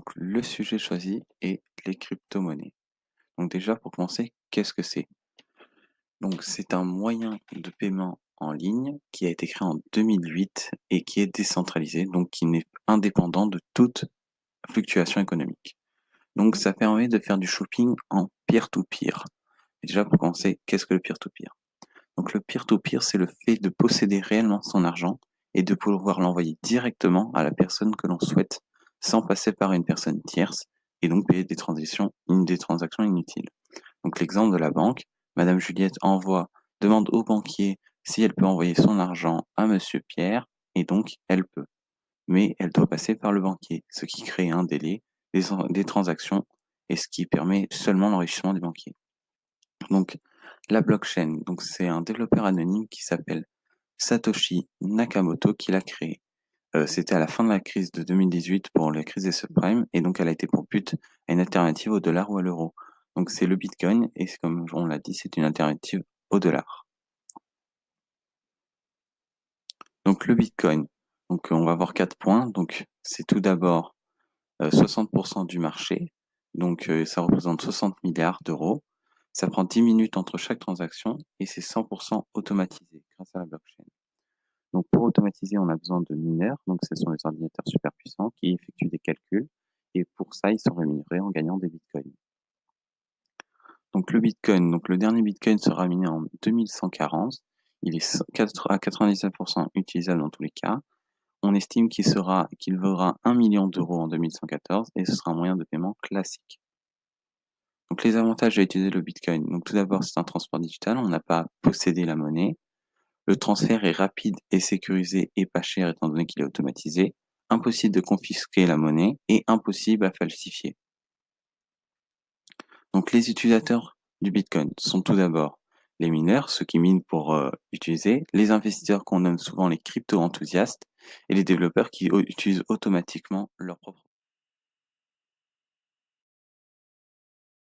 Donc le sujet choisi est les crypto-monnaies. Donc déjà pour commencer, qu'est-ce que c'est? Donc c'est un moyen de paiement en ligne qui a été créé en 2008 et qui est décentralisé, donc qui n'est indépendant de toute fluctuation économique. Donc ça permet de faire du shopping en peer-to-peer. Et déjà pour commencer, qu'est-ce que le peer-to-peer? Donc le peer-to-peer, c'est le fait de posséder réellement son argent et de pouvoir l'envoyer directement à la personne que l'on souhaite sans passer par une personne tierce et donc payer des transactions inutiles. Donc l'exemple de la banque, Madame Juliette demande au banquier si elle peut envoyer son argent à Monsieur Pierre et donc elle peut. Mais elle doit passer par le banquier, ce qui crée un délai des transactions et ce qui permet seulement l'enrichissement du banquier. Donc, la blockchain, donc c'est un développeur anonyme qui s'appelle Satoshi Nakamoto qui l'a créé. C'était à la fin de la crise de 2018 pour la crise des subprimes et donc elle a été pour but à une alternative au dollar ou à l'euro. Donc c'est le Bitcoin et c'est comme on l'a dit, c'est une alternative au dollar. Donc le Bitcoin, donc on va voir 4 points. Donc c'est tout d'abord 60% du marché, donc ça représente 60 milliards d'euros. Ça prend 10 minutes entre chaque transaction et c'est 100% automatisé grâce à la blockchain. Donc pour automatiser, on a besoin de mineurs, donc ce sont des ordinateurs super puissants qui effectuent des calculs et pour ça, ils sont rémunérés en gagnant des bitcoins. Donc le bitcoin, donc le dernier bitcoin sera miné en 2140. Il est à 99% utilisable dans tous les cas. On estime qu'il vaudra 1 million d'euros en 2114 et ce sera un moyen de paiement classique. Donc les avantages à utiliser le Bitcoin. Donc tout d'abord, c'est un transport digital, on n'a pas à posséder la monnaie. Le transfert est rapide et sécurisé et pas cher étant donné qu'il est automatisé. Impossible de confisquer la monnaie et impossible à falsifier. Donc les utilisateurs du Bitcoin sont tout d'abord les mineurs, ceux qui minent pour utiliser, les investisseurs qu'on nomme souvent les crypto-enthousiastes et les développeurs qui utilisent automatiquement leur propre